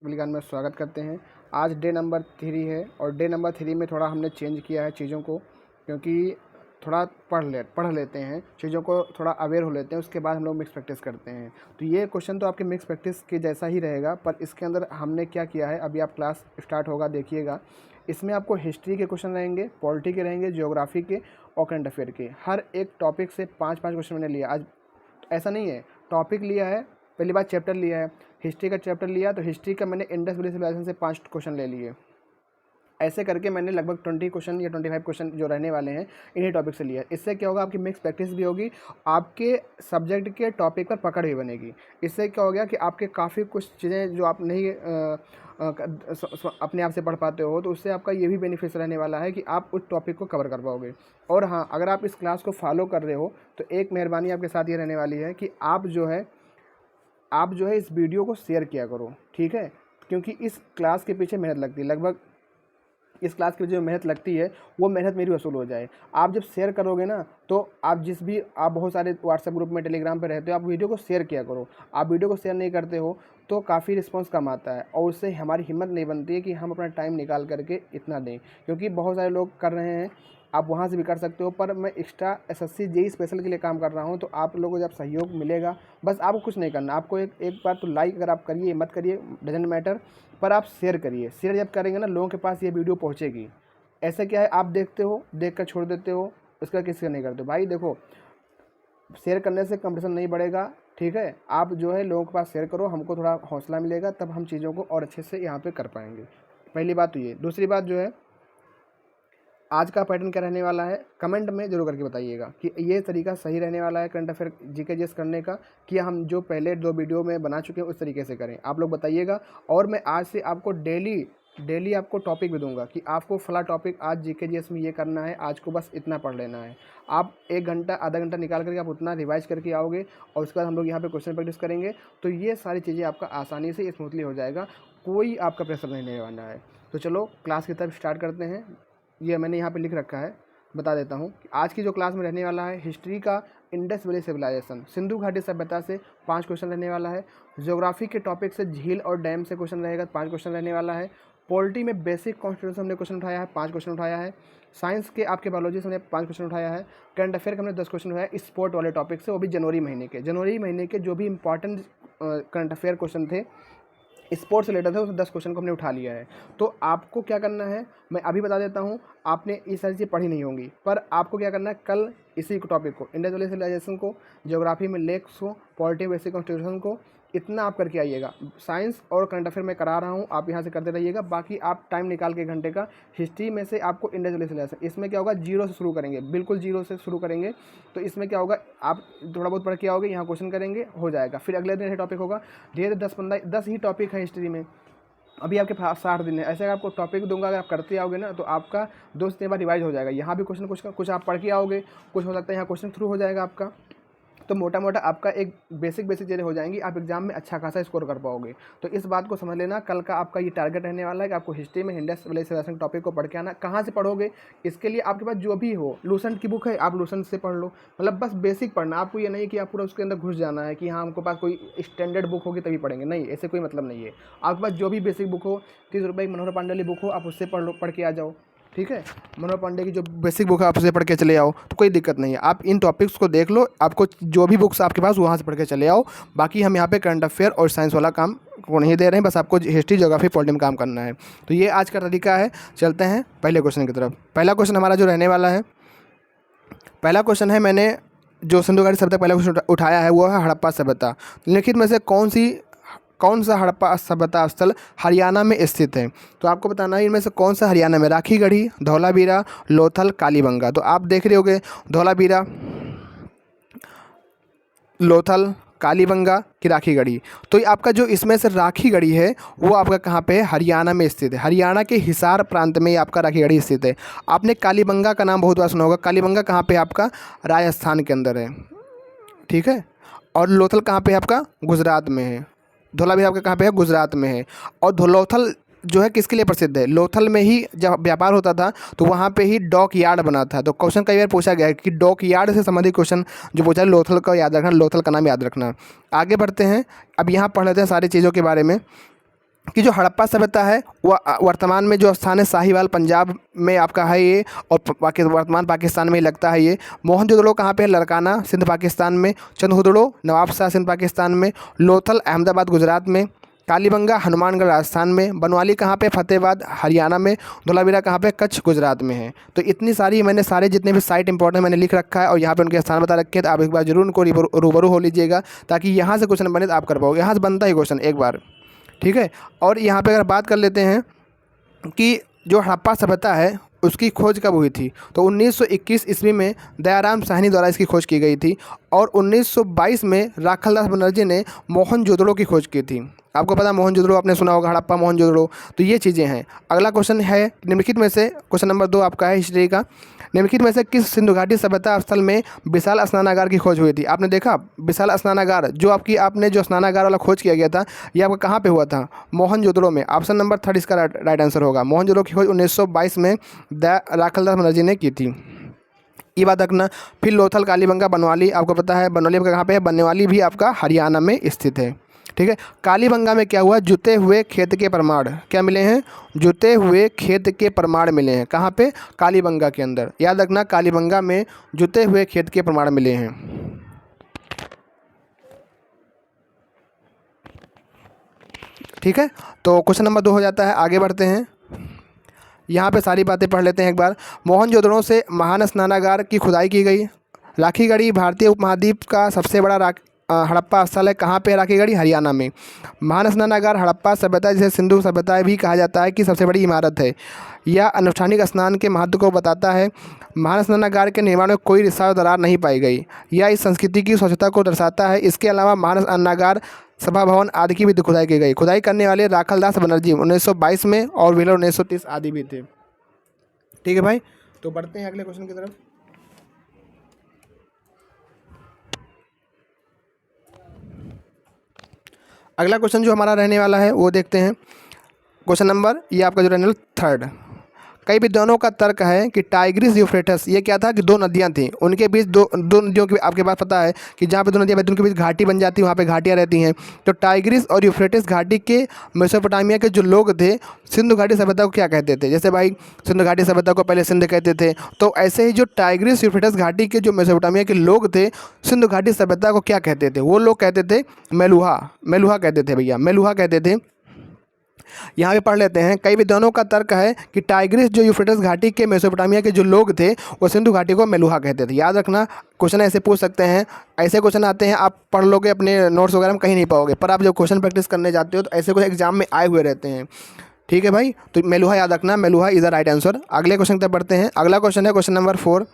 विज्ञान में स्वागत करते हैं। आज डे नंबर 3 है और डे नंबर 3 में थोड़ा हमने चेंज किया है चीज़ों को, क्योंकि थोड़ा पढ़ लेते हैं चीज़ों को, थोड़ा अवेयर हो लेते हैं, उसके बाद हम लोग मिक्स प्रैक्टिस करते हैं। तो ये क्वेश्चन तो आपके मिक्स प्रैक्टिस के जैसा ही रहेगा, पर इसके अंदर हमने क्या किया है, अभी आप क्लास स्टार्ट होगा देखिएगा। इसमें आपको हिस्ट्री के क्वेश्चन रहेंगे, पॉलिटी के रहेंगे, ज्योग्राफी के और करंट अफेयर के। हर एक टॉपिक से 5-5 क्वेश्चन मैंने लिया। आज ऐसा नहीं है, टॉपिक लिया है, पहली बार चैप्टर लिया है, हिस्ट्री का चैप्टर लिया तो हिस्ट्री का मैंने इंडस वैली सिविलाइजेशन से 5 क्वेश्चन ले लिए। ऐसे करके मैंने लगभग 20 क्वेश्चन या 25 क्वेश्चन जो रहने वाले हैं इन्हीं टॉपिक से लिया। इससे क्या होगा, आपकी मिक्स प्रैक्टिस भी होगी, आपके सब्जेक्ट के टॉपिक पर पकड़ भी बनेगी। इससे क्या हो गया कि आपके काफ़ी कुछ चीज़ें जो आप नहीं अपने आप से पढ़ पाते हो, तो उससे आपका ये भी बेनिफिट रहने वाला है कि आप उस टॉपिक को कवर कर पाओगे। और हाँ, अगर आप इस क्लास को फॉलो कर रहे हो तो एक मेहरबानी आपके साथ ये रहने वाली है कि आप जो है इस वीडियो को शेयर किया करो, ठीक है। क्योंकि इस क्लास के पीछे मेहनत लगती है, लगभग इस क्लास की जो मेहनत लगती है वो मेहनत मेरी वसूल हो जाए। आप जब शेयर करोगे ना, तो आप बहुत सारे व्हाट्सएप ग्रुप में, टेलीग्राम पे रहते हो, आप वीडियो को शेयर किया करो। आप वीडियो को शेयर नहीं करते हो तो काफ़ी रिस्पांस कम आता है और उससे हमारी हिम्मत नहीं बनती है कि हम अपना टाइम निकाल करके इतना दें, क्योंकि बहुत सारे लोग कर रहे हैं। आप वहाँ से भी कर सकते हो, पर मैं एक्स्ट्रा एसएससी जेईई स्पेशल के लिए काम कर रहा हूँ, तो आप लोगों को जब सहयोग मिलेगा, बस आपको कुछ नहीं करना, आपको एक बार तो लाइक अगर आप करिए, मत करिए, डजेंट मैटर, पर आप शेयर करिए। शेयर जब करेंगे ना, लोगों के पास ये वीडियो पहुँचेगी। ऐसे क्या है, आप देखते हो, देख कर छोड़ देते हो, उसका किसी का नहीं करते हो। भाई देखो, शेयर करने से कंपटीशन नहीं बढ़ेगा, ठीक है। आप जो है लोगों के पास शेयर करो, हमको थोड़ा हौसला मिलेगा, तब हम चीज़ों को और अच्छे से यहाँ पे कर पाएंगे। पहली बात तो ये। दूसरी बात जो है, आज का पैटर्न क्या रहने वाला है, कमेंट में जरूर करके बताइएगा कि ये तरीका सही रहने वाला है करंट अफेयर जीके जीएस करने का, कि हम जो पहले 2 वीडियो में बना चुके हैं उस तरीके से करें। आप लोग बताइएगा। और मैं आज से आपको डेली आपको टॉपिक भी दूंगा कि आपको फला टॉपिक आज जीके जीएस में ये करना है, आज को बस इतना पढ़ लेना है। आप 1 घंटा आधा घंटा निकाल करके आप उतना रिवाइज करके आओगे और उसके बाद हम लोग यहाँ पे क्वेश्चन प्रैक्टिस करेंगे, तो ये सारी चीज़ें आपका आसानी से स्मूथली हो जाएगा, कोई आपका प्रेशर नहीं लेने वाला है। तो चलो क्लास की तरफ स्टार्ट करते हैं। ये मैंने यहाँ पे लिख रखा है, बता देता हूँ कि आज की जो क्लास में रहने वाला है, हिस्ट्री का इंडस वैली सिविलाइजेशन, सिंधु घाटी सभ्यता से 5 क्वेश्चन रहने वाला है। ज्योग्राफी के टॉपिक से झील और डैम से क्वेश्चन रहेगा, 5 क्वेश्चन रहने वाला है। पॉलिटी में बेसिक कॉन्स्टिट्यूशन हमने क्वेश्चन उठाया है, 5 क्वेश्चन उठाया है। साइंस के आपके बायोलॉजी से हमने 5 क्वेश्चन उठाया है। करंट अफेयर का हमने 10 क्वेश्चन उठाया स्पोर्ट वाले टॉपिक से, वो भी जनवरी महीने के जो भी इंपॉर्टेंट करंट अफेयर क्वेश्चन थे स्पोर्ट्स से रिलेटेड थे, उस 10 क्वेश्चन को हमने उठा लिया है। तो आपको क्या करना है, मैं अभी बता देता हूँ। आपने ये सारी चीज़ें पढ़ी नहीं होंगी, पर आपको क्या करना है, कल इसी टॉपिक को, इंडस वैली सिविलाइजेशन को, ज्योग्राफी में लेक्स को, पॉलिटी बेसिक कॉन्स्टिट्यूशन को, इतना आप करके आइएगा। साइंस और करंट अफेयर मैं करा रहा हूँ, आप यहाँ से करते रहिएगा। बाकी आप टाइम निकाल के घंटे का हिस्ट्री में से आपको इंडस वैली सिविलाइजेशन, इसमें क्या होगा, 0 से शुरू करेंगे, बिल्कुल 0 से शुरू करेंगे। तो इसमें क्या होगा, आप थोड़ा बहुत पढ़ के आओगे, यहाँ क्वेश्चन करेंगे, हो जाएगा। फिर अगले दिन टॉपिक होगा, धीरे 10 ही टॉपिक है हिस्ट्री में। अभी आपके पास 60 दिन है, ऐसे अगर आपको टॉपिक दूंगा, अगर आप करते आओगे ना, तो आपका 2 से 3 बार रिवाइज हो जाएगा। यहाँ भी क्वेश्चन कुछ आप पढ़ के आओगे, कुछ हो सकता है यहाँ क्वेश्चन थ्रू हो जाएगा आपका। तो मोटा मोटा आपका एक बेसिक चीज़ें हो जाएंगी, आप एग्जाम में अच्छा खासा स्कोर कर पाओगे। तो इस बात को समझ लेना, कल का आपका ये टारगेट रहने वाला है कि आपको हिस्ट्री में इंडस वैली सिविलाइजेशन टॉपिक को पढ़ के आना। कहाँ से पढ़ोगे, इसके लिए आपके पास जो भी हो, लूसेंट की बुक है, आप लूसेंट से पढ़ लो। मतलब बस बेसिक पढ़ना, आपको ये नहीं कि आप पूरा उसके अंदर घुस जाना है कि हाँ हमको पास कोई स्टैंडर्ड बुक होगी तभी पढ़ेंगे, नहीं, ऐसे कोई मतलब नहीं है। आपके पास जो भी बेसिक बुक हो, 30 रुपये की मनोहर पांडे बुक हो, आप उससे पढ़ के आ जाओ, ठीक है। मनोहर पांडे की जो बेसिक बुक है आप उसे पढ़ के चले आओ, तो कोई दिक्कत नहीं है। आप इन टॉपिक्स को देख लो, आपको जो भी बुक्स आपके पास वहाँ से पढ़ के चले आओ। बाकी हम यहाँ पे करंट अफेयर और साइंस वाला काम को नहीं दे रहे हैं, बस आपको हिस्ट्री, ज्योग्राफी, पॉलिटी में काम करना है। तो ये आज का तरीका है। चलते हैं पहले क्वेश्चन की तरफ। पहला क्वेश्चन हमारा जो रहने वाला है, पहला क्वेश्चन है, मैंने जो सिंधु घाटी सभ्यता पहला क्वेश्चन उठाया है वो है हड़प्पा सभ्यता। निम्नलिखित में से कौन सा हड़प्पा सभ्यता स्थल हरियाणा में स्थित है। तो आपको बताना है इनमें से कौन सा हरियाणा में, राखीगढ़ी, धौलावीरा, लोथल, कालीबंगा। तो आप देख रहे होगे धौलावीरा, लोथल, कालीबंगा की राखीगढ़ी। तो आपका जो इसमें से राखीगढ़ी है वो आपका कहाँ पे है, हरियाणा में स्थित है। हरियाणा के हिसार प्रांत में आपका राखीगढ़ी स्थित है। आपने कालीबंगा का नाम बहुत बार सुना होगा। कालीबंगा कहाँ पे आपका, राजस्थान के अंदर है, ठीक है। और लोथल कहाँ पे आपका, गुजरात में है। धौलावीरा आपका कहाँ पे है, गुजरात में है। और लोथल जो है किसके लिए प्रसिद्ध है, लोथल में ही जब व्यापार होता था तो वहाँ पे ही डॉक यार्ड बना था। तो क्वेश्चन कई बार पूछा गया है कि डॉक यार्ड से संबंधित क्वेश्चन जो पूछा है, लोथल का याद रखना, लोथल का नाम याद रखना। आगे बढ़ते हैं, अब यहाँ पढ़ लेते हैं सारी चीज़ों के बारे में। कि जो हड़प्पा सभ्यता है वह वर्तमान में जो स्थान है साहिवाल पंजाब में आपका है ये, और वर्तमान पाकिस्तान में ही लगता है ये। मोहनजोदड़ो कहाँ पे है? लड़काना सिंध पाकिस्तान में। चंदहुदड़ो नवाबशाह सिंध पाकिस्तान में। लोथल अहमदाबाद गुजरात में। कालीबंगा हनुमानगढ़ राजस्थान में। बनवाली कहाँ पे? फतेहाबाद हरियाणा में। धोलावीरा कहाँ पे? कच्छ गुजरात में है। तो इतनी सारी मैंने सारे जितने भी साइट इंपॉर्टेंट मैंने लिख रखा है और यहाँ पे उनके स्थान बता रखे हैं, तो आप एक बार जरूर उनको रूबरू हो लीजिएगा, ताकि यहाँ से क्वेश्चन बने तो आप कर पाओगे। यहाँ से बनता ही क्वेश्चन एक बार, ठीक है। और यहाँ पे अगर बात कर लेते हैं कि जो हड़प्पा सभ्यता है उसकी खोज कब हुई थी, तो 1921 ईस्वी में दयाराम साहनी द्वारा इसकी खोज की गई थी, और 1922 में राखलदास बनर्जी ने मोहनजोदड़ो की खोज की थी। आपको पता है मोहनजोदड़ो आपने सुना होगा, हड़प्पा मोहनजोदड़ो, तो ये चीज़ें हैं। अगला क्वेश्चन है निम्नलिखित में से, क्वेश्चन नंबर 2 आपका है हिस्ट्री का, निम्नलिखित में से किस सिंधु घाटी सभ्यता स्थल में विशाल स्नानागार की खोज हुई थी? आपने देखा विशाल स्नानागार, जो आपने जो स्नानागार वाला खोज किया गया था, ये आपका कहाँ पे हुआ था? मोहनजोदड़ो में। ऑप्शन नंबर 3 इसका राइट आंसर होगा। मोहनजोदड़ो की खोज 1922 में राखलदास बनर्जी ने की थी, ये बात रखना। फिर लोथल, कालीबंगा, बनवाली, आपको पता है बनवाली आपका कहाँ पे है? बनवाली भी आपका हरियाणा में स्थित है, ठीक है। कालीबंगा में क्या हुआ? जुते हुए खेत के प्रमाण क्या मिले हैं? जुते हुए खेत के प्रमाण मिले हैं। कहाँ पे? कालीबंगा के अंदर। याद रखना, कालीबंगा में जुते हुए खेत के प्रमाण मिले हैं, ठीक है। तो क्वेश्चन नंबर 2 हो जाता है। आगे बढ़ते हैं, यहाँ पे सारी बातें पढ़ लेते हैं एक बार। मोहनजोदड़ो से महान स्नानागार की खुदाई की गई। राखीगढ़ी भारतीय उपमहाद्वीप का सबसे बड़ा हड़प्पा स्थल है। कहाँ पे? राखीगढ़ी हरियाणा में। महान स्नानागार हड़प्पा सभ्यता, जिसे सिंधु सभ्यता भी कहा जाता है, की सबसे बड़ी इमारत है। यह अनुष्ठानिक स्नान के महत्व को बताता है। महान स्नानागार के निर्माण में कोई रिसाव दरार नहीं पाई गई। यह इस संस्कृति की स्वच्छता को दर्शाता है। इसके अलावा महान स्नानागार, सभा भवन आदि की भी खुदाई की गई। खुदाई करने वाले राखलदास बनर्जी 1922 में और व्हीलर 1930 आदि भी थे, ठीक है भाई। तो बढ़ते हैं अगले क्वेश्चन की तरफ। अगला क्वेश्चन जो हमारा रहने वाला है वो देखते हैं। क्वेश्चन नंबर ये आपका जो रहने वाला 3, कई विद्वानों का तर्क है कि टाइग्रिस यूफ्रेटस, ये क्या था कि 2 नदियाँ थीं, उनके बीच दो नदियों की, आपके पास पता है कि जहाँ पे 2 नदियाँ बहती हैं उनके बीच घाटी बन जाती है, वहाँ पे घाटियाँ रहती हैं। तो टाइग्रिस और यूफ्रेटिस घाटी के मेसोपोटामिया के जो लोग थे, सिंधु घाटी सभ्यता को क्या कहते थे? जैसे भाई सिंधु घाटी सभ्यता को पहले सिंध कहते थे, तो ऐसे ही जो टाइग्रिस यूफ्रेटिस घाटी के जो मेसोपोटामिया के लोग थे, सिंधु घाटी सभ्यता को क्या कहते थे? वो लोग कहते थे मेलुहा। मेलुहा कहते थे भैया, मेलुहा कहते थे। यहाँ पे पढ़ लेते हैं। कई विद्वानों का तर्क है कि टाइग्रिस जो यूफ्रेटिस घाटी के मेसोपोटामिया के जो लोग थे, वो सिंधु घाटी को मेलुहा कहते थे। याद रखना, क्वेश्चन ऐसे पूछ सकते हैं, ऐसे क्वेश्चन आते हैं, आप पढ़ लोगे अपने नोट्स वगैरह में कहीं नहीं पाओगे, पर आप जब क्वेश्चन प्रैक्टिस करने जाते हो तो ऐसे कुछ एग्जाम में आए हुए रहते हैं, ठीक है भाई। तो मेलुहा याद रखना, Meluha is the right answer. अगले क्वेश्चन तक बढ़ते हैं। अगला क्वेश्चन है क्वेश्चन नंबर 4,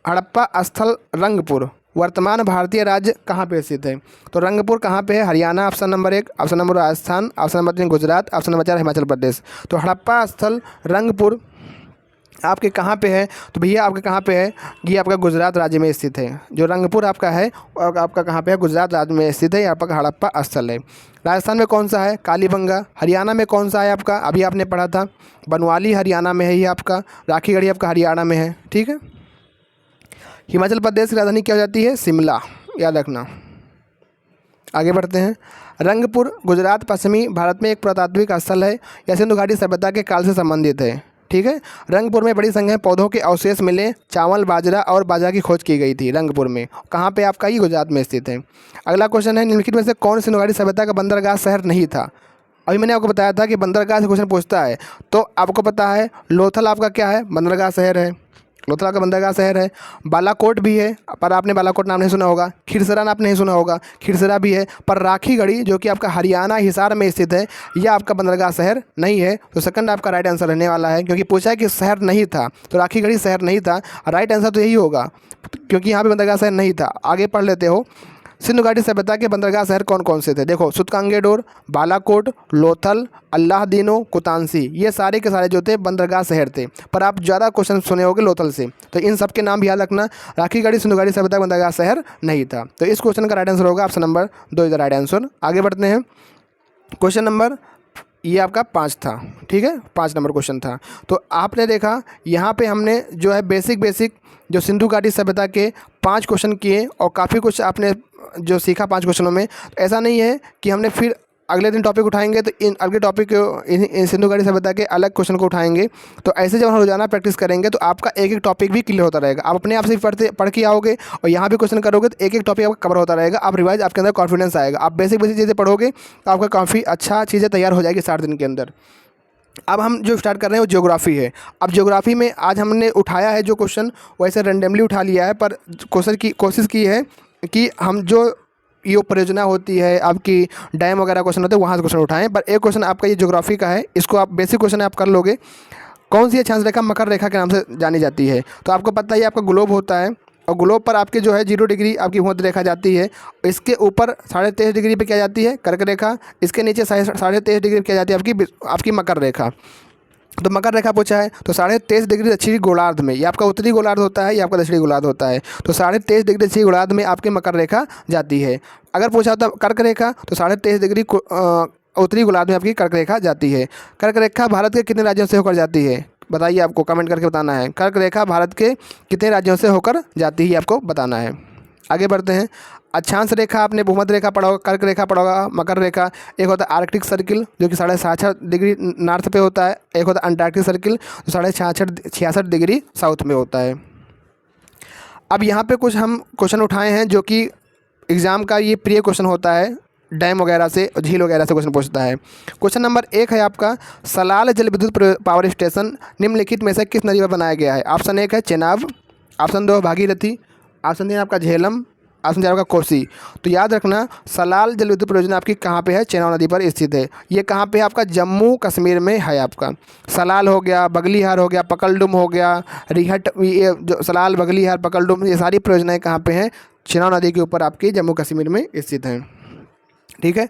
हड़प्पा स्थल रंगपुर वर्तमान भारतीय राज्य कहाँ पे स्थित है? तो रंगपुर कहाँ पे है? Haryana option number 1, option number Rajasthan, option number 3 Gujarat, option number 4 Himachal Pradesh. तो हड़प्पा स्थल रंगपुर आपके कहाँ पे है? तो भैया आपके कहाँ पे है? ये आपका गुजरात राज्य में स्थित है। जो रंगपुर आपका है और आपका कहाँ पे है? गुजरात राज्य में स्थित है। यहाँ पर हड़प्पा स्थल है। राजस्थान में कौन सा है? कालीबंगा। हरियाणा में कौन सा है आपका? अभी आपने पढ़ा था बनवाली हरियाणा में है ये आपका। राखीगढ़ी आपका हरियाणा में है, ठीक है। हिमाचल प्रदेश की राजधानी क्या हो जाती है? शिमला, याद रखना। आगे बढ़ते हैं। रंगपुर गुजरात पश्चिमी भारत में एक पुरातात्विक स्थल है। यह सिंधु घाटी सभ्यता के काल से संबंधित है, ठीक है। रंगपुर में बड़ी संख्या में पौधों के अवशेष मिले। चावल, बाजरा और बाजरा की खोज की गई थी रंगपुर में। कहाँ पे आपका? ये गुजरात में स्थित है। अगला क्वेश्चन है, निम्नलिखित में से कौन सिंधु घाटी सभ्यता का बंदरगाह शहर नहीं था? अभी मैंने आपको बताया था कि बंदरगाह से क्वेश्चन पूछता है, तो आपको पता है लोथल आपका क्या है? बंदरगाह शहर है। लोथल का बंदरगाह शहर है। बालाकोट भी है, पर आपने बालाकोट नाम नहीं सुना होगा। खिरसरा आपने नहीं सुना होगा, खिरसरा भी है। पर राखीगढ़ी जो कि आपका हरियाणा हिसार में स्थित है, यह आपका बंदरगाह शहर नहीं है। तो सेकंड आपका राइट आंसर रहने वाला है, क्योंकि पूछा है कि शहर नहीं था, तो राखीगढ़ी शहर नहीं था। राइट आंसर तो यही होगा, क्योंकि यहाँ पे बंदरगाह शहर नहीं था। आगे पढ़ लेते हो। सिंधु घाटी सभ्यता के बंदरगाह शहर कौन कौन से थे? देखो, सुतकांगेडोर, बालाकोट, लोथल, अल्लाहदीनो, कुतांसी, ये सारे के सारे जो थे बंदरगाह शहर थे। पर आप ज़्यादा क्वेश्चन सुने होंगे लोथल से, तो इन सब के नाम भी याद रखना। राखीगढ़ी सिंधु घाटी सभ्यता का बंदरगाह शहर नहीं था। तो इस क्वेश्चन का राइट आंसर होगा option number 2 is the right answer. आगे बढ़ते हैं। क्वेश्चन नंबर ये आपका 5 था, ठीक है, 5 नंबर क्वेश्चन था। तो आपने देखा यहाँ पे हमने जो है बेसिक जो सिंधु घाटी सभ्यता के 5 क्वेश्चन किए और काफ़ी कुछ आपने जो सीखा 5 क्वेश्चनों में। ऐसा नहीं है कि हमने फिर अगले दिन टॉपिक उठाएंगे तो इन अगले टॉपिक इन सिंधु घाटी सभ्यता के अलग क्वेश्चन को उठाएंगे। तो ऐसे जब हम रोजाना प्रैक्टिस करेंगे तो आपका एक एक टॉपिक भी क्लियर होता रहेगा। आप अपने आप से पढ़ के आओगे और यहाँ भी क्वेश्चन करोगे तो एक एक टॉपिक आपका कवर होता रहेगा। आप रिवाइज, आपके अंदर कॉन्फिडेंस आएगा। आप बेसिक चीज़ें पढ़ोगे तो आपका काफ़ी अच्छा चीज़ें तैयार हो जाएगी 60 दिन के अंदर। अब हम जो स्टार्ट कर रहे हैं वो ज्योग्राफी है। अब ज्योग्राफी में आज हमने उठाया है जो क्वेश्चन, वैसे रेंडमली उठा लिया है, पर कोशिश की है कि हम जो ये परियोजना होती है, आपकी डैम वगैरह क्वेश्चन होते हैं, वहाँ से क्वेश्चन उठाएं। पर एक क्वेश्चन आपका ये ज्योग्राफी का है, इसको आप बेसिक क्वेश्चन आप कर लोगे। कौन सी अक्षांश रेखा मकर रेखा के नाम से जानी जाती है? तो आपको पता ही, आपका ग्लोब होता है और ग्लोब पर आपके जो है 0 डिग्री आपकी भूमध्य रेखा जाती है। इसके ऊपर 23.5 डिग्री पे क्या जाती है? कर्क रेखा। इसके नीचे 23.5 डिग्री पे क्या जाती है? आपकी मकर रेखा। तो मकर रेखा पूछा है तो 23.5 डिग्री दक्षिणी गोलार्ध में, ये आपका उत्तरी गोलार्ध होता है, ये आपका दक्षिणी गोलार्ध होता है। तो 23.5 डिग्री दक्षिणी गोलार्ध में आपकी मकर रेखा जाती है। अगर पूछा होता कर्क रेखा तो 23.5 डिग्री उत्तरी गोलार्ध में आपकी कर्क रेखा जाती है। कर्क रेखा भारत के कितने राज्यों से होकर जाती है? बताइए, आपको कमेंट करके बताना है। कर्क रेखा भारत के कितने राज्यों से होकर जाती है, आपको बताना है। आगे बढ़ते हैं। अक्षांश रेखा आपने भूमध्य रेखा पढ़ा होगा, कर्क रेखा पढ़ा होगा, मकर रेखा। एक होता है आर्कटिक सर्किल जो कि 66.5 डिग्री नॉर्थ पे होता है। एक होता है अंटार्कटिक सर्किल जो 66 डिग्री साउथ में होता है। अब यहाँ पे कुछ हम क्वेश्चन उठाए हैं जो कि एग्ज़ाम का ये प्रिय क्वेश्चन होता है, डैम वगैरह से, झील वगैरह से क्वेश्चन पूछता है। क्वेश्चन नंबर 1 है आपका, सलाल जल विद्युत पावर स्टेशन निम्नलिखित में से किस नदी पर बनाया गया है? ऑप्शन 1 है चेनाब, ऑप्शन 2 भागीरथी, ऑप्शन 3 आपका झेलम, ऑप्शन 4 आपका कोसी। तो याद रखना, सलाल जल विद्युत परियोजना आपकी कहाँ पे है? चेनाब नदी पर स्थित है। ये कहाँ पे है? आपका जम्मू कश्मीर में है। आपका सलाल हो गया, बगलीहार हो गया, पकलडुम हो गया, रिहट, ये जो सलाल, बगलीहार, पकलडुम, ये सारी परियोजनाएँ कहाँ पे हैं? चेनाब नदी के ऊपर आपकी जम्मू कश्मीर में स्थित हैं। ठीक है,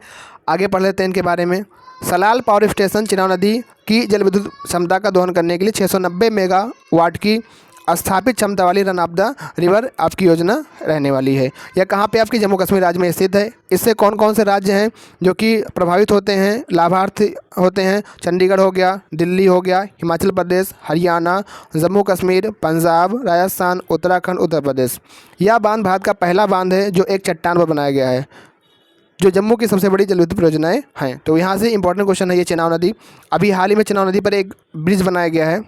आगे पढ़ लेते हैं इनके बारे में। सलाल पावर स्टेशन चेनाब नदी की जल विद्युत क्षमता का दोहन करने के लिए 690 मेगावाट की स्थापित क्षमता वाली रन ऑफ द रिवर आपकी योजना रहने वाली है। यह कहाँ पे आपकी जम्मू कश्मीर राज्य में स्थित है। इससे कौन कौन से राज्य हैं जो कि प्रभावित होते हैं, लाभार्थी होते हैं? चंडीगढ़ हो गया, दिल्ली हो गया, हिमाचल प्रदेश, हरियाणा, जम्मू कश्मीर, पंजाब, राजस्थान, उत्तराखंड, उत्तर प्रदेश। यह बांध भारत का पहला बांध है जो एक चट्टान पर बनाया गया है, जो जम्मू की सबसे बड़ी जल विद्युत परियोजनाएँ हैं। तो यहाँ से इंपॉर्टेंट क्वेश्चन है ये चेनाब नदी। अभी हाल ही में चेनाब नदी पर एक ब्रिज बनाया गया है,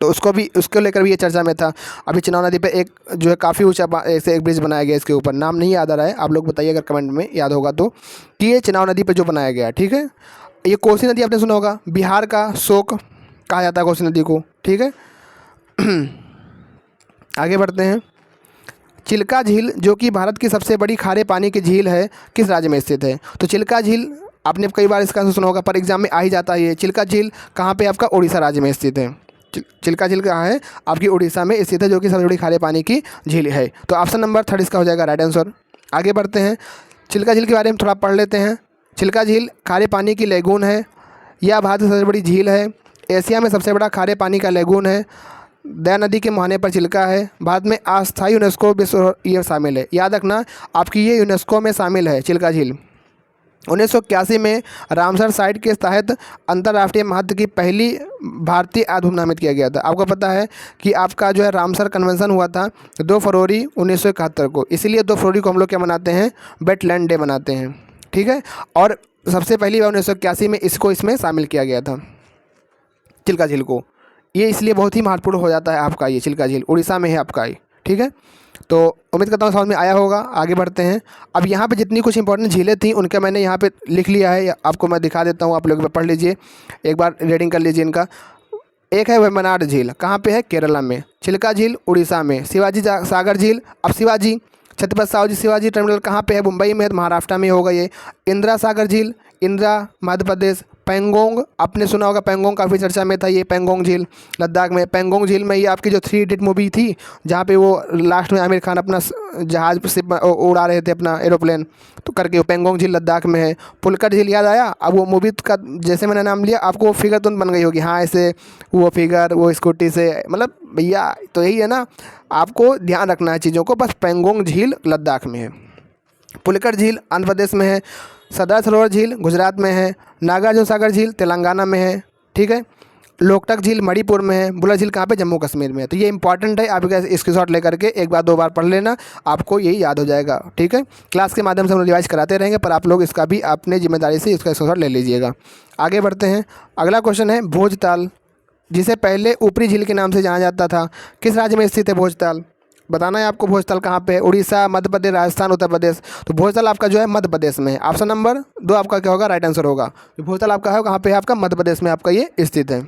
तो उसको लेकर भी ये चर्चा में था। अभी चेनाब नदी पे एक जो है काफ़ी ऊंचा ऐसे एक ब्रिज बनाया गया, इसके ऊपर नाम नहीं याद आ रहा है, आप लोग बताइए अगर कमेंट में याद होगा तो, कि ये चेनाब नदी पे जो बनाया गया है। ठीक है, ये कोसी नदी आपने सुना होगा, बिहार का शोक कहा जाता है कोसी नदी को। ठीक है, आगे बढ़ते हैं। चिल्का झील जो कि भारत की सबसे बड़ी खारे पानी की झील है, किस राज्य में स्थित है? तो चिल्का झील आपने कई बार इसका सुना होगा, पर एग्जाम में आ ही जाता है। ये चिल्का झील कहाँ पे? आपका उड़ीसा राज्य में स्थित है। चिल्का झील कहाँ है? आपकी उड़ीसा में स्थित है, जो कि सबसे बड़ी खारे पानी की झील है। तो ऑप्शन नंबर 3 इसका हो जाएगा राइट आंसर। आगे बढ़ते हैं, चिल्का झील के बारे में थोड़ा पढ़ लेते हैं। चिल्का झील खारे पानी की लेगून है, यह भारत की सबसे बड़ी झील है, एशिया में सबसे बड़ा खारे पानी का लेगून है, दया नदी के मुहाने पर चिल्का है, भारत में अस्थायी यूनेस्को विश्व ये शामिल है। याद रखना, आपकी ये यूनेस्को में शामिल है चिल्का झील। 1981 में रामसर साइट के तहत अंतर्राष्ट्रीय महत्व की पहली भारतीय आधुनिक नामित किया गया था। आपको पता है कि आपका जो है रामसर कन्वेंशन हुआ था 2 फरवरी 1971 को, इसीलिए 2 फरवरी को हम लोग क्या मनाते हैं? वेटलैंड डे मनाते हैं। ठीक है, और सबसे पहली बार 1981 में इसमें शामिल किया गया था, चिल्का झील को। ये इसलिए बहुत ही महत्वपूर्ण हो जाता है आपका ये चिल्का झील, उड़ीसा में है आपका ये। ठीक है, तो उम्मीद करता हूँ समझ में आया होगा। आगे बढ़ते हैं। अब यहाँ पे जितनी कुछ इंपॉर्टेंट झीलें थी उनका मैंने यहाँ पे लिख लिया है, आपको मैं दिखा देता हूँ, आप लोग पढ़ लीजिए, एक बार रीडिंग कर लीजिए इनका। एक है वेम्बनाड झील, कहाँ पे है? केरला में। चिल्का झील उड़ीसा में। शिवाजी सागर झील, अब शिवाजी छत्रपति साहू शिवाजी टर्मिनल कहाँ पे है? मुंबई में, महाराष्ट्र में होगा ये। इंदिरा सागर झील, इंदिरा मध्य प्रदेश। पेंगोंग आपने सुना होगा, पेंगोंग काफ़ी चर्चा में था, ये पेंगोंग झील लद्दाख में। पेंगोंग झील में ये आपकी जो 3 इडियट मूवी थी, जहाँ पे वो लास्ट में आमिर खान अपना जहाज से उड़ा रहे थे अपना एरोप्लेन, तो करके वो पेंगोंग झील लद्दाख में है। पुलकट झील याद आया? अब वो मूवी का जैसे मैंने नाम लिया आपको वो फिगर तुरंत बन गई होगी, हाँ ऐसे वो फिगर वो स्कूटी से, मतलब भैया तो यही है ना, आपको ध्यान रखना है चीज़ों को। बस पेंगोंग झील लद्दाख में है, पुलकट झील आंध्र प्रदेश में है, सरदार सरोवर झील गुजरात में है, नागार्जुन सागर झील तेलंगाना में है। ठीक है, लोकटक झील मणिपुर में है, बुलर झील कहाँ पे, जम्मू कश्मीर में है। तो ये इंपॉर्टेंट है, आप स्क्रीनशॉट लेकर के एक बार 2 बार पढ़ लेना, आपको यही याद हो जाएगा। ठीक है, क्लास के माध्यम से हम रिवाइज कराते रहेंगे, पर आप लोग इसका भी अपने जिम्मेदारी से इसका स्क्रीनशॉट ले लीजिएगा। आगे बढ़ते हैं, अगला क्वेश्चन है भोजताल, जिसे पहले ऊपरी झील के नाम से जाना जाता था, किस राज्य में स्थित है भोजताल? बताना है आपको भोजताल कहाँ पे है, उड़ीसा, मध्य प्रदेश, राजस्थान, उत्तर प्रदेश। तो भोजताल आपका जो है मध्य प्रदेश में है। ऑप्शन नंबर 2 आपका क्या होगा, राइट आंसर होगा। तो भोजताल आपका है कहाँ पे है, आपका मध्य प्रदेश में आपका ये स्थित है।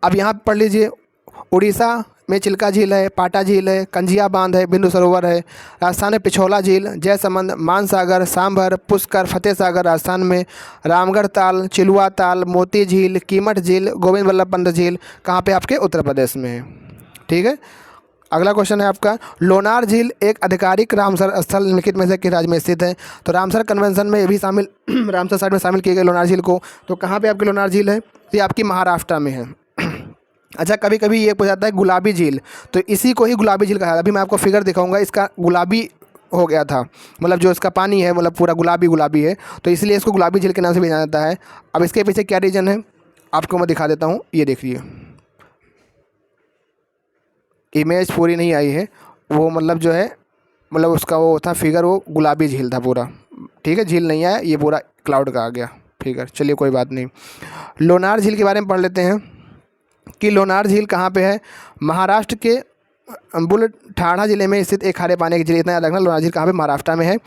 अब यहाँ पढ़ लीजिए, उड़ीसा में चिल्का झील है, पाटा झील है, कंजिया बांध है, बिंदु सरोवर है। राजस्थान में पिछोला झील, जयसमंद, मानसागर, सांभर, पुष्कर, फतेह सागर राजस्थान में। रामगढ़ ताल, चिलुआ ताल, मोती झील, कीमठ झील, गोविंद वल्लभ पंत झील कहाँ पे, आपके उत्तर प्रदेश में है। ठीक है, अगला क्वेश्चन है आपका, लोनार झील एक आधिकारिक रामसर स्थल निम्नलिखित में से किस राज्य में स्थित है? तो रामसर कन्वेंशन में ये भी शामिल रामसर साइट में शामिल किए गए लोनार झील को। तो कहाँ पे आपकी लोनार झील है? तो ये आपकी महाराष्ट्र में है। अच्छा, कभी कभी ये पूछा जाता है गुलाबी झील, तो इसी को ही गुलाबी झील कहा जाता है। अभी मैं आपको फिगर दिखाऊंगा, इसका गुलाबी हो गया था, मतलब जो इसका पानी है मतलब पूरा गुलाबी गुलाबी है, तो इसलिए इसको गुलाबी झील के नाम से भी जाना जाता है। अब इसके पीछे क्या रीज़न है आपको मैं दिखा देता हूँ, ये देखिए, इमेज पूरी नहीं आई है, वो मतलब जो है मतलब उसका वो था फिगर, वो गुलाबी झील था पूरा। ठीक है, झील नहीं आया, ये पूरा क्लाउड का आ गया फिगर। चलिए कोई बात नहीं, लोनार झील के बारे में पढ़ लेते हैं कि लोनार झील कहाँ पे है। महाराष्ट्र के बुलढाणा जिले में स्थित एक खारे पानी की झील, इतना याद रखना। लोनार झील कहाँ पे, महाराष्ट्र में है।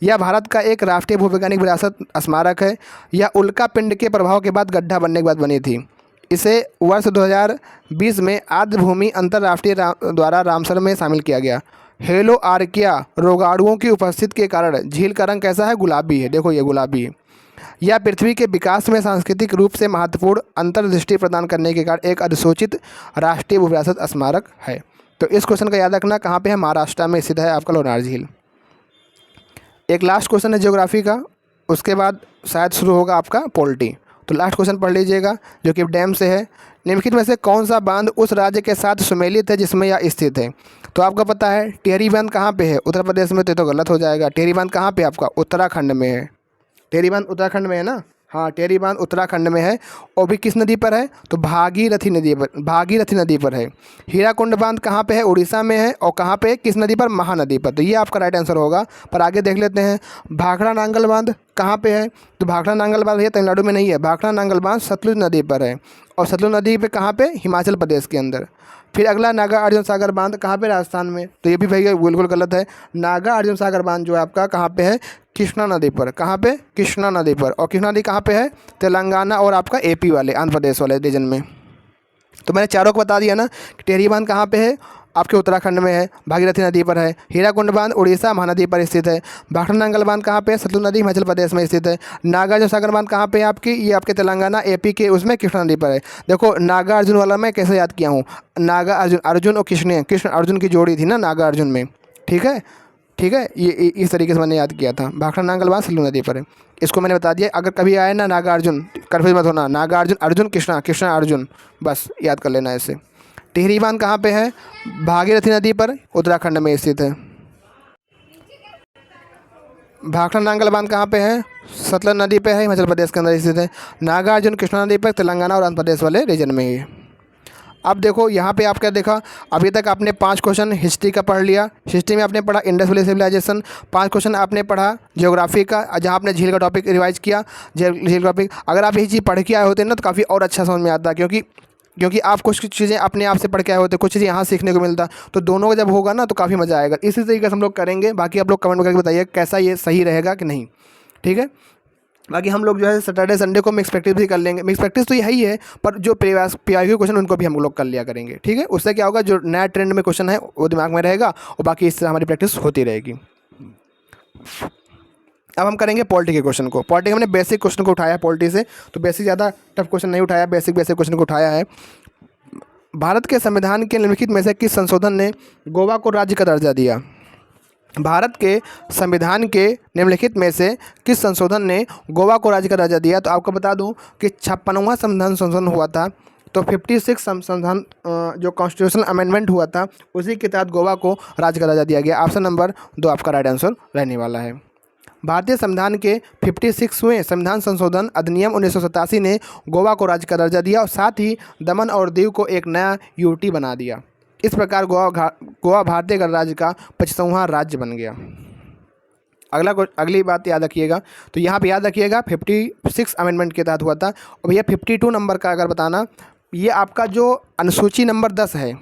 यह भारत का एक राष्ट्रीय भूवैज्ञानिक विरासत स्मारक है। यह उल्का पिंड के प्रभाव के बाद गड्ढा बनने के बाद बनी थी। इसे वर्ष 2020 में आर्द्र भूमि अंतर्राष्ट्रीय द्वारा रामसर में शामिल किया गया। हेलो आर्किया रोगाणुओं की उपस्थिति के कारण झील का रंग कैसा है, गुलाबी है। देखो ये गुलाबी है। यह पृथ्वी के विकास में सांस्कृतिक रूप से महत्वपूर्ण अंतर्दृष्टि प्रदान करने के कारण एक अधिसूचित राष्ट्रीय भू विरासत स्मारक है। तो इस क्वेश्चन का याद रखना, कहाँ पे है, महाराष्ट्र में स्थित है आपका लोनार झील। एक लास्ट क्वेश्चन है ज्योग्राफी का, उसके बाद शायद शुरू होगा आपका पॉलिटी। तो लास्ट क्वेश्चन पढ़ लीजिएगा जो कि डैम से है। निम्नलिखित में से कौन सा बांध उस राज्य के साथ सुमेलित है जिसमें यह स्थित है? तो आपको पता है टिहरी बांध कहाँ पे है, उत्तर प्रदेश में, तो गलत हो जाएगा। टिहरी बांध कहाँ पे आपका, उत्तराखंड में है। टिहरी बांध उत्तराखंड में है ना, हाँ टिहरी बांध उत्तराखंड में है। और भी किस नदी पर है, तो भागीरथी नदी पर, भागीरथी नदी पर है। हीराकुंड बांध कहाँ पे है, उड़ीसा में है। और कहाँ पे, किस नदी पर, महानदी पर। तो ये आपका राइट आंसर होगा। पर आगे देख लेते हैं, भाखड़ा नांगल बांध कहाँ पे है? तो भाखड़ा नांगल बांध ये तमिलनाडु में नहीं है, भाखड़ा नांगल बांध सतलुज नदी पर है। और सतलुज नदी पे कहाँ पे, हिमाचल प्रदेश के अंदर। फिर अगला नागा अर्जुन सागर बांध कहाँ पे, राजस्थान में। तो ये भी भैया बिल्कुल गलत है। नागा अर्जुन सागर बांध जो है आपका कहाँ पे है, कृष्णा नदी पर। कहाँ पे, कृष्णा नदी पर। और कृष्णा नदी कहाँ पे है, तेलंगाना और आपका एपी वाले, आंध्र प्रदेश वाले रीजन में। तो मैंने चारों को बता दिया ना। टिहरी बांध कहाँ पे है, आपके उत्तराखंड में है, भागीरथी नदी पर है। हीराकुंड बांध उड़ीसा महानदी पर स्थित है। भाखड़ा नांगल बांध कहाँ पे है, सतलुज नदी हिमाचल प्रदेश में स्थित है। नागार्जुन सागर बांध कहाँ पे है आपकी, ये आपके तेलंगाना एपी के उसमें कृष्णा नदी पर है। देखो नागा अर्जुन वाला मैं कैसे याद किया हूँ, नागा अर्जुन, अर्जुन और कृष्ण अर्जुन की जोड़ी थी ना नागा अर्जुन में। ठीक है, ठीक है, ये इस तरीके से मैंने याद किया था। भाखड़ा नांगल बांध सतलुज नदी पर है, इसको मैंने बता दिया। अगर कभी आए ना नागा अर्जुन, कन्फ्यूज मत होना, नागा अर्जुन, अर्जुन कृष्णा, कृष्णा अर्जुन, बस याद कर लेना ऐसे। टिहरी बांध कहाँ पे है, भागीरथी नदी पर, उत्तराखंड में स्थित है। भाखड़ा नांगल बांध कहाँ पे है, सतलुज नदी पे है, हिमाचल प्रदेश के अंदर स्थित है। नागार्जुन कृष्णा नदी पर, तेलंगाना और आंध्र प्रदेश वाले रीजन में ही है। अब देखो यहाँ पे आप क्या देखा, अभी तक आपने 5 क्वेश्चन हिस्ट्री का पढ़ लिया। हिस्ट्री में आपने पढ़ा इंडस वैली सिविलाइजेशन, 5 क्वेश्चन आपने पढ़ा ज्योग्राफी का, जहाँ आपने झील का टॉपिक रिवाइज किया। झील का टॉपिक अगर आप यही चीज़ पढ़ के आए होते ना तो काफ़ी और अच्छा समझ में आता, क्योंकि आप कुछ चीज़ें अपने आप से पढ़ के आए होते, कुछ चीज़ें यहाँ सीखने को मिलता। तो दोनों का जब होगा ना तो काफ़ी मज़ा आएगा। इसी तरीके से हम लोग करेंगे। बाकी आप लोग कमेंट करके बताइए कैसा ये सही रहेगा कि नहीं। ठीक है, बाकी हम लोग जो है सैटरडे संडे को मिक्स प्रैक्टिस भी कर लेंगे। मिक्स प्रैक्टिस तो यही है, पर जो PIQ क्वेश्चन उनको भी हम लोग कर लिया करेंगे। ठीक है, उससे क्या होगा, जो नया ट्रेंड में क्वेश्चन है वो दिमाग में रहेगा और बाकी इससे हमारी प्रैक्टिस होती रहेगी। अब हम करेंगे पॉलिटी के क्वेश्चन को। पॉलिटी हमने बेसिक क्वेश्चन को उठाया पॉलिटी से, तो बेसिक ज़्यादा टफ क्वेश्चन नहीं उठाया, बेसिक क्वेश्चन को उठाया है। भारत के संविधान के निम्नलिखित में से किस संशोधन ने गोवा को राज्य का दर्जा दिया? भारत के संविधान के निम्नलिखित में से किस संशोधन ने गोवा को राज्य का दर्जा दिया? तो आपको बता दूं कि 56वां संविधान संशोधन हुआ था। तो 56 संविधान जो कॉन्स्टिट्यूशनल अमेंडमेंट हुआ था उसी के तहत गोवा को राज्य का दर्जा दिया गया। ऑप्शन नंबर 2 आपका राइट आंसर रहने वाला है। भारतीय संविधान के 56वें संविधान संशोधन अधिनियम 1987 ने गोवा को राज्य का दर्जा दिया और साथ ही दमन और दीव को एक नया यूटी बना दिया। इस प्रकार गोवा भारतीय गणराज्य का 25वां राज्य बन गया। अगली बात याद रखिएगा, तो यहाँ पे याद रखिएगा 56 अमेंडमेंट के तहत हुआ था। और भैया 52 नंबर का अगर बताना, ये आपका जो अनुसूची नंबर 10 है,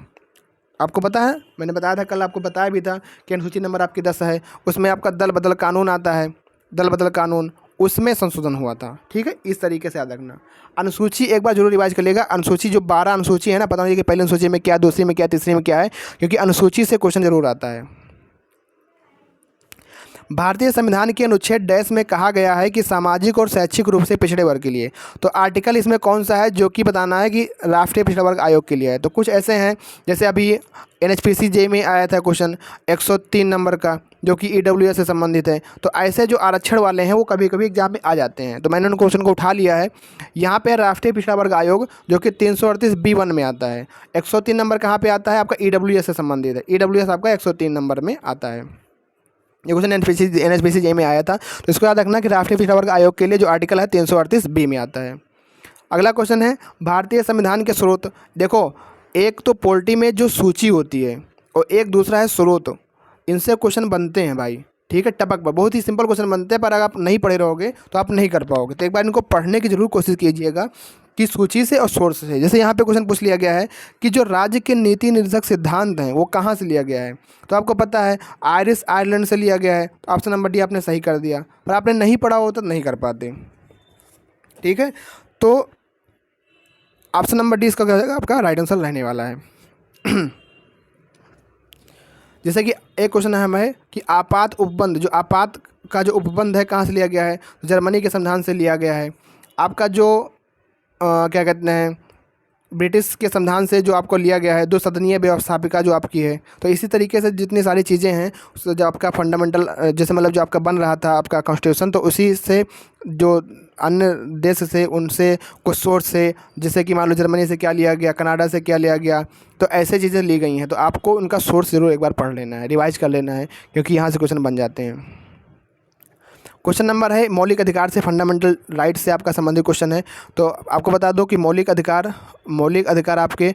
आपको पता है, मैंने बताया था कल, आपको बताया भी था कि अनुसूची नंबर आपकी 10 है। उसमें आपका दल बदल कानून आता है, दल बदल कानून, उसमें संशोधन हुआ था। ठीक है, इस तरीके से याद रखना। अनुसूची एक बार जरूर रिवाइज कर लेगा। अनुसूची जो 12 अनुसूची है ना, पता नहीं कि पहली अनुसूची में क्या, दूसरी में क्या, तीसरी में क्या है, क्योंकि अनुसूची से क्वेश्चन जरूर आता है। भारतीय संविधान के अनुच्छेद 10 में कहा गया है कि सामाजिक और शैक्षिक रूप से पिछड़े वर्ग के लिए, तो आर्टिकल इसमें कौन सा है जो कि बताना है कि राष्ट्रीय पिछड़ा वर्ग आयोग के लिए है। तो कुछ ऐसे हैं, जैसे अभी NHPC जे में आया था क्वेश्चन 103 नंबर का, जो कि EWS से संबंधित है। तो ऐसे जो आरक्षण वाले हैं वो कभी कभी एग्जाम में आ जाते हैं, तो मैंने उन क्वेश्चन को उठा लिया है। यहाँ पे राष्ट्रीय पिछड़ा वर्ग आयोग जो कि 338B1 में आता है। 103 नंबर कहाँ पर आता है, आपका EWS से संबंधित है। EWS आपका 103 नंबर में आता है। ये क्वेश्चन NHPC जे में आया था, तो इसको याद रखना कि राष्ट्रीय पिछड़ा वर्ग आयोग के लिए जो आर्टिकल है 338B में आता है। अगला क्वेश्चन है भारतीय संविधान के स्रोत। देखो, एक तो पोलिटी में जो सूची होती है और एक दूसरा है स्रोत, इनसे क्वेश्चन बनते हैं भाई। ठीक है, टपक पर बहुत ही सिंपल क्वेश्चन बनते हैं, पर अगर आप नहीं पढ़े रहोगे तो आप नहीं कर पाओगे। तो एक बार इनको पढ़ने की जरूर कोशिश कीजिएगा कि सूची से और सोर्स से। जैसे यहाँ पे क्वेश्चन पूछ लिया गया है कि जो राज्य के नीति निर्देशक सिद्धांत हैं वो कहाँ से लिया गया है, तो आपको पता है आयरलैंड से लिया गया है। तो ऑप्शन नंबर डी आपने सही कर दिया, पर आपने नहीं पढ़ा हो तो नहीं कर पाते। ठीक है, तो ऑप्शन नंबर डी इसका क्या होगा, आपका राइट आंसर रहने वाला है। जैसे कि एक क्वेश्चन है कि आपात उपबंध, जो आपात का जो उपबंध है कहाँ से लिया गया है, तो जर्मनी के संविधान से लिया गया है। आपका जो क्या कहते हैं, ब्रिटिश के संविधान से जो आपको लिया गया है, 2 सदनीय व्यवस्थापिका जो आपकी है। तो इसी तरीके से जितनी सारी चीज़ें हैं, जो आपका फंडामेंटल, जैसे मतलब जो आपका बन रहा था आपका कॉन्स्टिट्यूशन, तो उसी से जो अन्य देश से उनसे कुछ सोर्स से, जैसे कि मान लो जर्मनी से क्या लिया गया, कनाडा से क्या लिया गया, तो ऐसे चीज़ें ली गई हैं। तो आपको उनका सोर्स ज़रूर एक बार पढ़ लेना है, रिवाइज कर लेना है, क्योंकि यहाँ से क्वेश्चन बन जाते हैं। क्वेश्चन नंबर है मौलिक अधिकार से, फंडामेंटल राइट से आपका संबंधित क्वेश्चन है। तो आपको बता दो कि मौलिक अधिकार आपके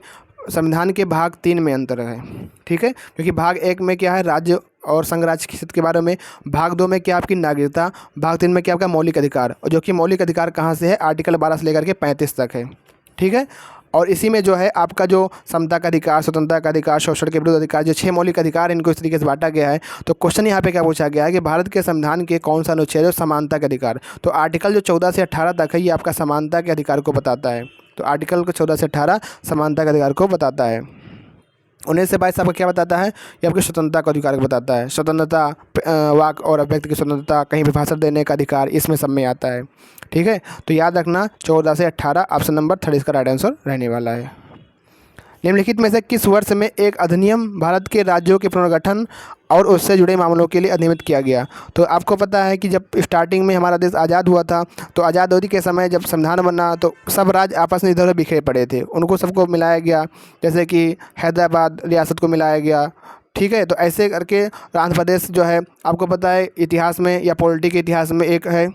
संविधान के भाग 3 में अंतर है। ठीक है, क्योंकि भाग 1 में क्या है, राज्य और संघ राज्य के हित के बारे में, भाग 2 में क्या आपकी नागरिकता, भाग 3 में क्या आपका मौलिक अधिकार, और जो कि मौलिक अधिकार कहाँ से है, आर्टिकल 12 से लेकर के 35 तक है। ठीक है, और इसी में जो है आपका जो समता का अधिकार, स्वतंत्रता का अधिकार, शोषण के विरुद्ध अधिकार, जो 6 मौलिक अधिकार इनको इस तरीके से बांटा गया है। तो क्वेश्चन यहाँ पे क्या पूछा गया है कि भारत के संविधान के कौन सा अनुच्छेद है समानता के अधिकार। तो आर्टिकल जो 14 से 18 तक है, ये आपका समानता के अधिकार को बताता है। तो आर्टिकल को 14 से 18 समानता के अधिकार को बताता है। 19 से 22 आपको क्या बताता है, ये आपकी स्वतंत्रता का अधिकार को बताता है। स्वतंत्रता, वाक और अभिव्यक्ति की स्वतंत्रता, कहीं भी भाषण देने का अधिकार, इसमें सब में आता है। ठीक है, तो याद रखना 14 से 18 ऑप्शन नंबर 3 इसका राइट आंसर रहने वाला है। निम्नलिखित में से किस वर्ष में एक अधिनियम भारत के राज्यों के पुनर्गठन और उससे जुड़े मामलों के लिए अधिनियमित किया गया। तो आपको पता है कि जब स्टार्टिंग में हमारा देश आज़ाद हुआ था, तो आज़ादी के समय जब संविधान बना तो सब राज्य आपस में इधर उधर बिखरे पड़े थे, उनको सबको मिलाया गया। जैसे कि हैदराबाद रियासत को मिलाया गया। ठीक है, तो ऐसे करके आंध्र प्रदेश जो है, आपको पता है इतिहास में या पॉलिटी के इतिहास में एक है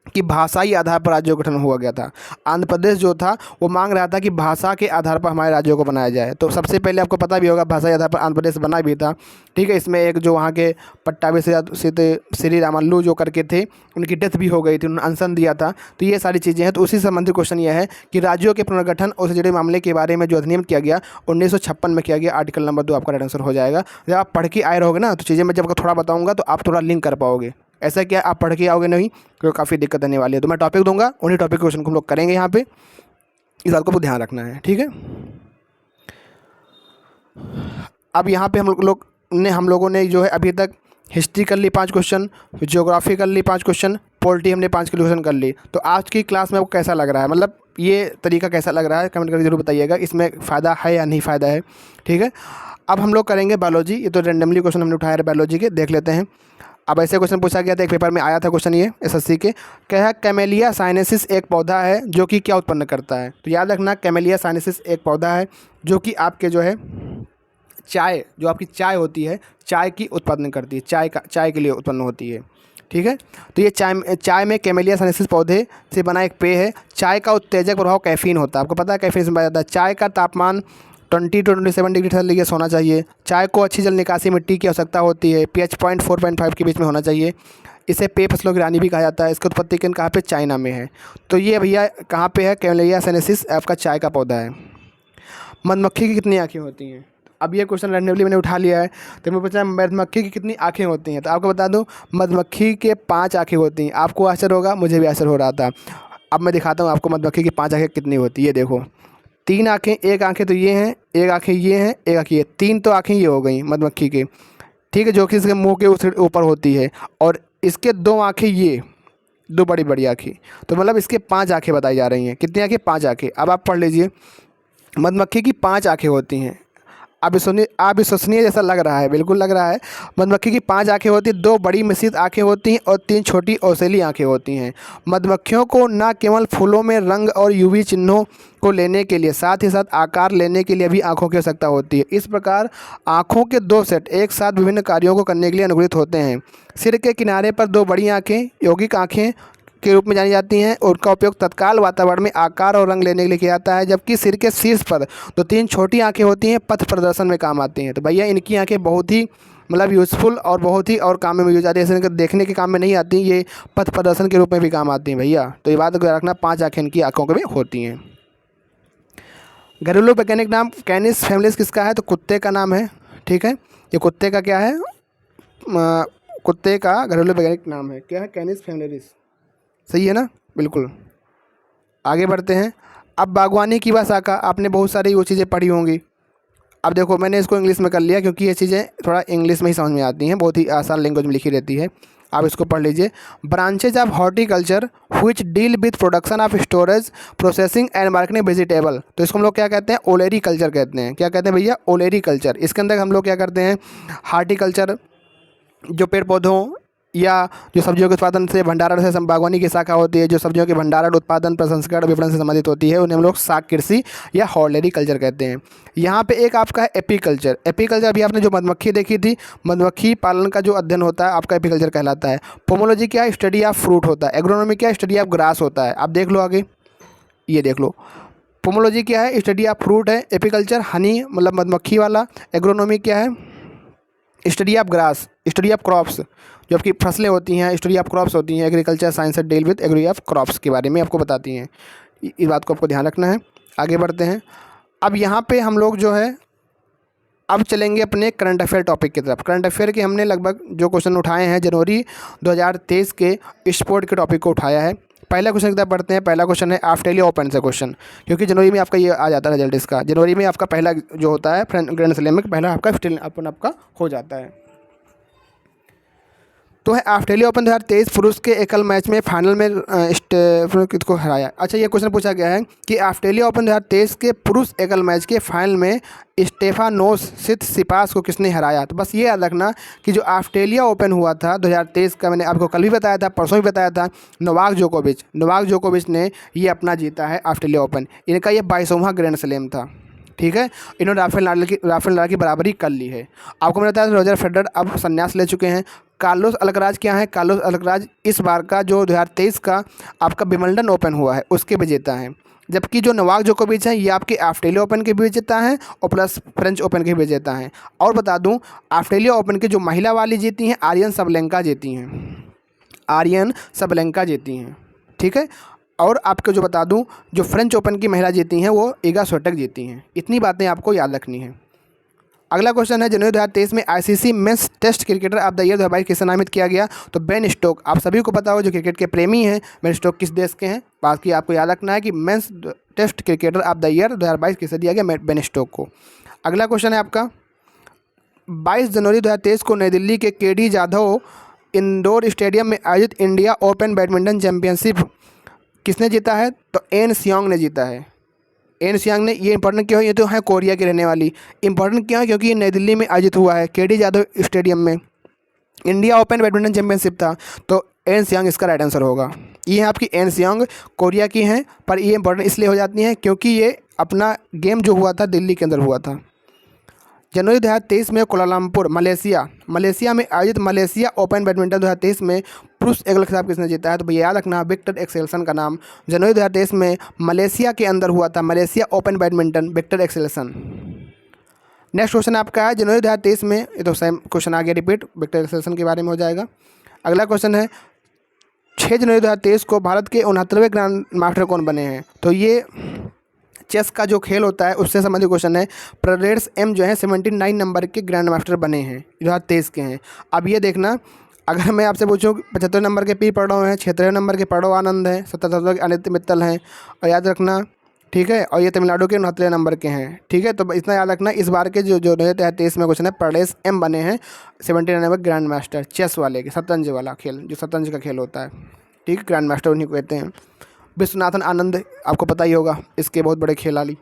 कि भाषाई आधार पर राज्यों का गठन हुआ गया था। आंध्र प्रदेश जो था वो मांग रहा था कि भाषा के आधार पर हमारे राज्यों को बनाया जाए। तो सबसे पहले आपको पता भी होगा भाषाई आधार पर आंध्र प्रदेश बना भी था। ठीक है, इसमें एक जो वहाँ के पट्टाभी श्री रामल्लू जो करके थे, उनकी डेथ भी हो गई थी, उन्होंने अनशन दिया था। तो ये सारी चीज़ें हैं। तो उसी संबंधित क्वेश्चन ये है कि राज्यों के पुनर्गठन और उससे जुड़े मामले के बारे में जो अधिनियम किया गया 1956 में किया गया। आर्टिकल नंबर 2 आपका राइट आंसर हो जाएगा। जब आप पढ़ के आए रहोगे ना, तो चीज़ें मैं जब थोड़ा बताऊँगा तो आप थोड़ा लिंक कर पाओगे। ऐसा क्या आप पढ़ के आओगे नहीं, तो काफ़ी दिक्कत आने वाली है। तो मैं टॉपिक दूंगा, उन्हीं टॉपिक क्वेश्चन को हम लोग करेंगे यहाँ पे, इस बात को ध्यान रखना है। ठीक है, अब यहाँ पे हम लोगों ने जो है अभी तक हिस्ट्री कर ली 5 क्वेश्चन, ज्योग्राफी कर ली 5 क्वेश्चन, पॉलिटी हमने 5 क्वेश्चन कर ली। तो आज की क्लास में आपको कैसा लग रहा है, मतलब ये तरीका कैसा लग रहा है, कमेंट करके जरूर बताइएगा। इसमें फ़ायदा है या नहीं फ़ायदा है। ठीक है, अब हम लोग करेंगे बायोलॉजी। ये तो रेंडमली क्वेश्चन हमने उठाया है बायोलॉजी के, देख लेते हैं। अब ऐसे क्वेश्चन पूछा गया था, एक पेपर में आया था क्वेश्चन ये SSC के, क्या है कैमेलिया साइनेसिस एक पौधा है जो कि क्या उत्पन्न करता है। तो याद रखना कैमेलिया साइनेसिस एक पौधा है जो कि आपके जो है चाय, जो आपकी चाय होती है, चाय की उत्पादन करती है, चाय के लिए उत्पन्न होती है। ठीक है। तो ये चाय में कैमेलिया sinensis पौधे से बना एक पेय है। चाय का उत्तेजक प्रभाव कैफ़ीन होता है, आपको पता है कैफ़ीन से बनाया जाता है। चाय का तापमान 20 to 27 डिग्री सेल्सियस होना चाहिए। चाय को अच्छी जल निकासी मिट्टी की आवश्यकता होती है। pH 0.4-0.5 के बीच में होना चाहिए। इसे पेय फसलों की रानी भी कहा जाता है। इसकी उत्पत्ति केंद्र कहाँ पे, चाइना में है। तो ये भैया कहाँ पे है, कैमेलिया sinensis आपका चाय का पौधा है। मधुमक्खी की कितनी आँखें होती हैं? अब ये क्वेश्चन रैंडमली मैंने उठा लिया है, तो मैं पूछा मधुमक्खी की कितनी आँखें होती हैं, तो आपको बता दूं मधुमक्खी के 5 आँखें होती हैं। आपको आश्चर्य होगा, मुझे भी आश्चर्य हो रहा था। अब मैं दिखाता हूँ आपको मधुमक्खी की 5 आँखें कितनी होती है। ये देखो 3 आँखें, एक आँखें तो ये हैं, एक आँखें ये हैं, एक आँखें ये, 3 तो आँखें ये हो गई मधुमक्खी की, ठीक है, जो कि इसके मुँह के उस ऊपर होती है। और इसके 2 आँखें ये, 2 बड़ी बड़ी आँखें, तो मतलब इसके 5 आँखें बताई जा रही हैं। कितनी आँखें, 5 आँखें। अब आप पढ़ लीजिए, मधुमक्खी की 5 आँखें होती हैं। अब सुनिए, अविश्वसनीय जैसा लग रहा है, बिल्कुल लग रहा है। मधुमक्खी की 5 आँखें होती हैं, 2 बड़ी मिश्रित आँखें होती हैं और 3 छोटी औसेली आँखें होती हैं। मधुमक्खियों को न केवल फूलों में रंग और यूवी चिन्हों को लेने के लिए, साथ ही साथ आकार लेने के लिए भी आँखों की आवश्यकता होती है। इस प्रकार आँखों के 2 सेट एक साथ विभिन्न कार्यों को करने के लिए अनुकूलित होते हैं। सिर के किनारे पर 2 बड़ी आँखें यौगिक आँखें के रूप में जानी जाती हैं। उनका उपयोग तत्काल वातावरण में आकार और रंग लेने के लिए किया जाता है। जबकि सिर के शीर्ष पर 2-3 छोटी आंखें होती हैं, पथ प्रदर्शन में काम आती हैं। तो भैया इनकी आंखें बहुत ही मतलब यूज़फुल और बहुत ही और काम में यूज आती है। ऐसे देखने के काम में नहीं आती, ये पथ प्रदर्शन के रूप में भी काम आती हैं भैया। तो ये बात रखना, 5 आँखें इनकी आँखों के में होती हैं। घरेलू वैज्ञानिक नाम कैनिस फैमिलिस किसका है, तो कुत्ते का नाम है, ठीक है। ये कुत्ते का क्या है, कुत्ते का घरेलू वैज्ञानिक नाम है क्या है, कैनिस फैमिलिस, सही है ना, बिल्कुल। आगे बढ़ते हैं। अब बागवानी की शाखा, आपने बहुत सारी वो चीज़ें पढ़ी होंगी। अब देखो मैंने इसको इंग्लिश में कर लिया क्योंकि ये चीज़ें थोड़ा इंग्लिश में ही समझ में आती हैं, बहुत ही आसान लैंग्वेज में लिखी रहती है। आप इसको पढ़ लीजिए। Branches of horticulture which deal with production of storage processing and marketing vegetable, तो इसको हम लोग क्या कहते हैं, ओलेरी कल्चर कहते हैं। क्या कहते हैं भैया, ओलेरी कल्चर। इसके अंदर हम लोग क्या करते हैं, हार्टिकल्चर जो पेड़ पौधों या जो सब्जियों के उत्पादन से भंडारण से बागवानी की शाखा होती है, जो सब्जियों के भंडारण उत्पादन प्रसंस्करण विपणन से संबंधित होती है, उन्हें हम लोग शाक कृषि या हॉर्टिकल्चर कल्चर कहते हैं। यहाँ पे एक आपका है एपीकल्चर। एपीकल्चर अभी आपने जो मधुमक्खी देखी थी, मधुमक्खी पालन का जो अध्ययन होता है आपका एपीकल्चर कहलाता है। पोमोलॉजी क्या है, स्टडी ऑफ फ्रूट होता है। एग्रोनॉमी क्या है, स्टडी ऑफ ग्रास होता है। आप देख लो आगे, ये देख लो। पोमोलॉजी क्या है, स्टडी ऑफ फ्रूट है। एपीकल्चर हनी मतलब मधुमक्खी वाला। एग्रोनॉमी क्या है, study of grass, study of crops, जो आपकी फसलें होती हैं, स्टडी ऑफ क्रॉप्स होती हैं। Agriculture science deal with agri of crops के बारे में आपको बताती हैं। इस बात को आपको ध्यान रखना है। आगे बढ़ते हैं। अब यहाँ पे हम लोग जो है अब चलेंगे अपने करंट अफेयर टॉपिक की तरफ। करंट अफेयर के हमने लगभग जो क्वेश्चन उठाए हैं जनवरी 2023 के स्पोर्ट के टॉपिक को उठाया है। पहला क्वेश्चन की तरफ बढ़ते हैं। पहला क्वेश्चन है ऑस्ट्रेलिया ओपन से क्वेश्चन, क्योंकि जनवरी में आपका ये आ जाता है रिजल्ट इसका। जनवरी में आपका पहला जो होता है ग्रैंड स्लैम में पहला आपका ऑस्ट्रेलिया ओपन आपका हो जाता है। तो है ऑस्ट्रेलिया ओपन 2023 पुरुष के एकल मैच में फाइनल में किसको हराया। अच्छा, ये क्वेश्चन पूछा गया है कि ऑस्ट्रेलिया ओपन 2023 के पुरुष एकल मैच के फाइनल में स्टेफानोस सितसिपास को किसने हराया। तो बस ये याद रखना कि जो ऑस्ट्रेलिया ओपन हुआ था 2023 का, मैंने आपको कल भी बताया था, परसों भी बताया था, नोवाक जोकोविच ने ये अपना जीता है ऑस्ट्रेलिया ओपन। इनका ये 22वां ग्रैंड स्लैम था, ठीक है। इन्होंने राफेल नाडाल की बराबरी कर ली है। आपको मैंने बताया रोजर फेडरर अब संन्यास ले चुके हैं। कार्लोस अल्कराज क्या है, कार्लोस अल्कराज इस बार का जो 2023 का आपका विंबलडन ओपन हुआ है उसके विजेता हैं। जबकि जो नोवाक जोकोविच हैं ये आपके ऑस्ट्रेलिया ओपन के भी विजेता हैं और प्लस फ्रेंच ओपन के भी विजेता हैं। और बता दूं ऑस्ट्रेलिया ओपन की जो महिला वाली जीती हैं आर्यन सबलेंका जीती हैं, ठीक है। और आपको जो बता दूं जो फ्रेंच ओपन की महिला जीती हैं वो इगा स्विएटेक जीती हैं। इतनी बातें आपको याद रखनी है। अगला क्वेश्चन है जनवरी 2023 में ICC men's test cricketer of the year 2022 किसे नामित किया गया। तो बेन स्टोक, आप सभी को पता हो जो क्रिकेट के प्रेमी हैं, बेन स्टोक किस देश के हैं। बाकी आपको याद रखना है कि men's test cricketer of the year 2022 किसे दिया गया, बेन स्टोक को। अगला क्वेश्चन है आपका 22 जनवरी 2023 को नई दिल्ली के केडी जाधव इंडोर स्टेडियम में आयोजित इंडिया ओपन बैडमिंटन चैंपियनशिप किसने जीता है। तो एन सियांग ने जीता है। एन सियांग ने, ये इंपॉर्टेंट क्यों है, ये तो है कोरिया की रहने वाली। इंपॉर्टेंट क्यों है, क्योंकि ये नई दिल्ली में आयोजित हुआ है केडी जाधव स्टेडियम में। इंडिया ओपन बैडमिंटन चैंपियनशिप था, तो एन सियांग इसका राइट आंसर होगा। ये है आपकी एन सियांग, कोरिया की हैं, पर ये इंपॉर्टेंट इसलिए हो जाती हैं क्योंकि ये अपना गेम जो हुआ था दिल्ली के अंदर हुआ था। जनवरी 2023 में कोलालमपुर मलेशिया में आयोजित मलेशिया ओपन बैडमिंटन 2023 में पुरुष एकल खिताब किसने जीता है? तो भैया याद रखना, विक्टर एक्सेल्सन का नाम जनवरी 2023 में मलेशिया के अंदर हुआ था, Malaysia open badminton, Victor Axelsen. Next question आपका है जनवरी 2023 में, ये तो सेम क्वेश्चन आ गया रिपीट, विक्टर एक्सेल्सन के बारे में हो जाएगा। अगला क्वेश्चन है 6 जनवरी 2023 को भारत के 69वें ग्रैंड मास्टर कौन बने हैं? तो ये चेस का जो खेल होता है उससे संबंधित क्वेश्चन है। प्रेरेट्स एम जो है 79 नंबर के ग्रैंड मास्टर बने हैं, 2023 के हैं। अब ये देखना, अगर मैं आपसे पूछूं 75 नंबर के पी पढ़ो हैं, 76 नंबर के पढ़ो आनंद हैं, 77 के अनित्य मित्तल हैं, और याद रखना ठीक है, और ये तमिलनाडु के 69 नंबर के हैं। ठीक है, तो इतना याद रखना, इस बार के जो 2023 में क्वेश्चन है प्रेरेट्स एम बने हैं 79 नंबर ग्रैंड मास्टर चेस वाले के, शतरंज वाला खेल, जो शतरंज का खेल होता है। ठीक है, ग्रैंड मास्टर उन्हीं को कहते हैं। विश्वनाथन आनंद आपको पता ही होगा, इसके बहुत बड़े खिलाड़ी।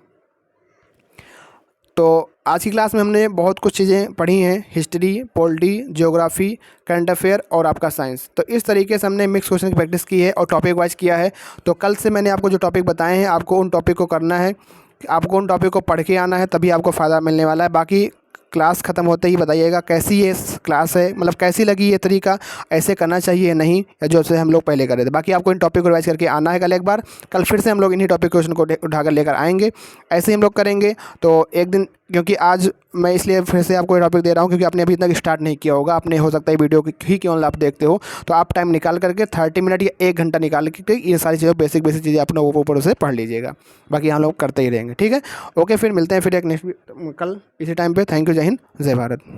तो आज की क्लास में हमने बहुत कुछ चीज़ें पढ़ी हैं, history, polity, geography, current affair और आपका साइंस। तो इस तरीके से हमने मिक्स क्वेश्चन की प्रैक्टिस की है और टॉपिक वाइज किया है। तो कल से मैंने आपको जो टॉपिक बताए हैं, आपको उन टॉपिक को करना है, आपको उन टॉपिक को पढ़ के आना है, तभी आपको फ़ायदा मिलने वाला है। बाकी क्लास ख़त्म होते ही बताइएगा कैसी ये क्लास है, मतलब कैसी लगी ये तरीका, ऐसे करना चाहिए नहीं, या जो से हम लोग पहले कर रहे थे। बाकी आपको इन टॉपिक को रिवाइज करके आना है कल एक बार। कल फिर से हम लोग इन्हीं टॉपिक क्वेश्चन को उठाकर लेकर आएंगे, ऐसे ही हम लोग करेंगे। तो एक दिन, क्योंकि आज मैं इसलिए फिर से आपको ये टॉपिक दे रहा हूँ क्योंकि आपने अभी तक स्टार्ट नहीं किया होगा, आपने हो सकता है वीडियो ही क्यों आप देखते हो, तो आप टाइम निकाल करके 30 मिनट या 1 घंटा निकाल के ये सारी चीज़ें बेसिक चीज़ें अपने ऊपर से पढ़ लीजिएगा। बाकी हम लोग करते ही रहेंगे। ठीक है, ओके, फिर मिलते हैं फिर एक नेक्स्ट कल इसी टाइम पे। थैंक यू, जय हिंद, जय भारत।